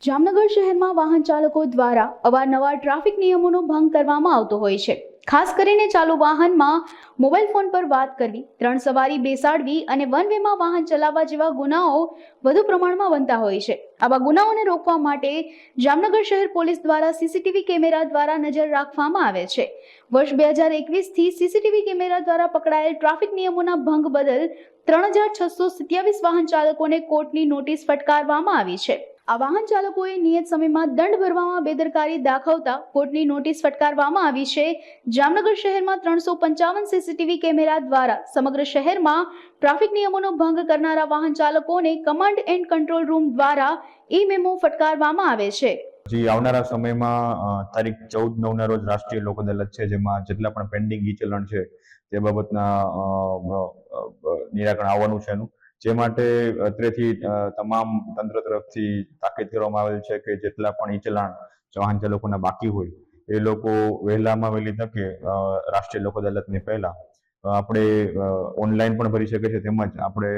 જામનગર શહેરમાં વાહન ચાલકો દ્વારા અવારનવાર ટ્રાફિક નિયમોનો ભંગ કરવામાં આવતો હોય છે। ખાસ કરીને ચાલુ વાહનમાં મોબાઈલ ફોન પર વાત કરવી, ત્રણ સવારી બેસાડવી અને વન વેમાં વાહન ચલાવવા જેવા ગુનાઓ વધુ પ્રમાણમાં બનતા હોય છે। આવા ગુનાઓને રોકવા માટે જામનગર શહેર પોલીસ દ્વારા સીસીટીવી કેમેરા દ્વારા નજર રાખવામાં આવે છે। વર્ષ 2021થી સીસીટીવી કેમેરા દ્વારા પકડાયેલ ટ્રાફિક નિયમોના ભંગ બદલ 3627 વાહન ચાલકોને કોર્ટની નોટિસ ફટકારવામાં આવી છે। આ વાહન ચાલકોએ નિયત સમયમાં દંડ ભરવામાં બેદરકારી દાખવતા કોર્ટની નોટિસ ફટકારવામાં આવી છે। જામનગર શહેરમાં 355 સીસીટીવી કેમેરા દ્વારા સમગ્ર શહેરમાં ટ્રાફિક નિયમોનો ભંગ કરનારા વાહન ચાલકોને કમાન્ડ એન્ડ કંટ્રોલ રૂમ દ્વારા ઈ-મેમો ફટકારવામાં આવે છે। આવનારા સમયમાં તારીખ 14/9ના રોજ રાષ્ટ્રીય લોક અદાલત છે, જેમાં જેટલા પણ પેન્ડિંગ ઈ ચલણ છે તે બાબતના નિરાકરણ આવવાનું છે એનું, જે માટે અત્રેથી તમામ તંત્ર તરફથી તાકીદ કરવામાં આવેલ છે કે જેટલા પણ ઈ ચલાણ વાહન ચાલકોના બાકી હોય એ લોકો વહેલામાં વહેલી તકે રાષ્ટ્રીય લોક અદાલતની પહેલા આપણે ઓનલાઈન પણ ભરી શકે છે, તેમજ આપણે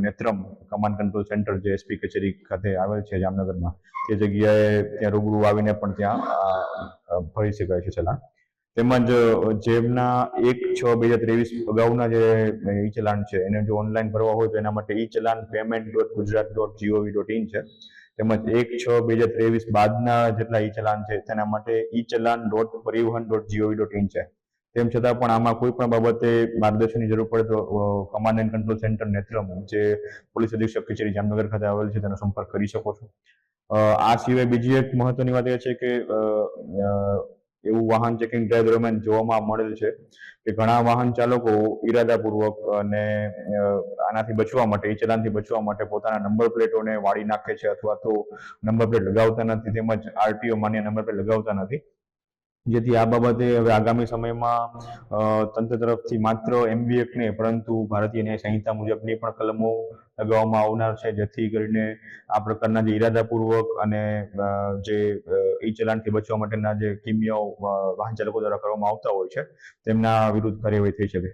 નેત્રમ કમાન્ડ કંટ્રોલ સેન્ટર જે એસપી કચેરી ખાતે આવેલ છે જામનગરમાં, તે જગ્યાએ ત્યાં રૂબરૂ આવીને પણ ત્યાં ભરી શકાય છે ચલાણ। તેમજ જેમના 1/6/2023 અગાઉના જે ઈ ચલાણ છે એને જો ઓનલાઈન ભરવા હોય તો એના માટે ઈ ચલાન payment.gujarat.gov.in છે। તેમજ 1/6/2023 બાદના જેટલા ઈ ચલાન છે તેના માટે ઈ ચલાન.પરિવહન.gov.in છે। તેમ છતાં પણ આમાં કોઈ પણ બાબતે માર્ગદર્શનની જરૂર પડે તો command and control centre Netram જે પોલીસ અધિક્ષક કચેરી જામનગર ખાતે આવેલ છે તેનો સંપર્ક કરી શકો છો। આ સિવાય બીજી એક મહત્વની વાત એ છે કે એવું વાહન ચેકિંગ ડ્રાઈવ દરમિયાન જોવામાં મળેલ છે કે ઘણા વાહન ચાલકો ઈરાદાપૂર્વક અને આનાથી બચવા માટે, ઈ ચલાનથી બચવા માટે પોતાના નંબર પ્લેટોને વાળી નાખે છે અથવા તો નંબર પ્લેટ લગાવતા નથી, તેમજ આરટીઓ માન્ય નંબર પ્લેટ લગાવતા નથી। જેથી આ બાબતે હવે આગામી સમયમાં તંત્ર તરફથી માત્ર MV એક્ટ નહીં પરંતુ ભારતીય ન્યાય સંહિતા મુજબની પણ કલમો લગાવવામાં આવનાર છે, જેથી કરીને આ પ્રકારના જે ઈરાદાપૂર્વક અને જે ઈ ચલાણથી બચવા માટેના જે કિમિયાઓ વાહન ચાલકો દ્વારા કરવામાં આવતા હોય છે તેમના વિરુદ્ધ કાર્યવાહી થઈ શકે।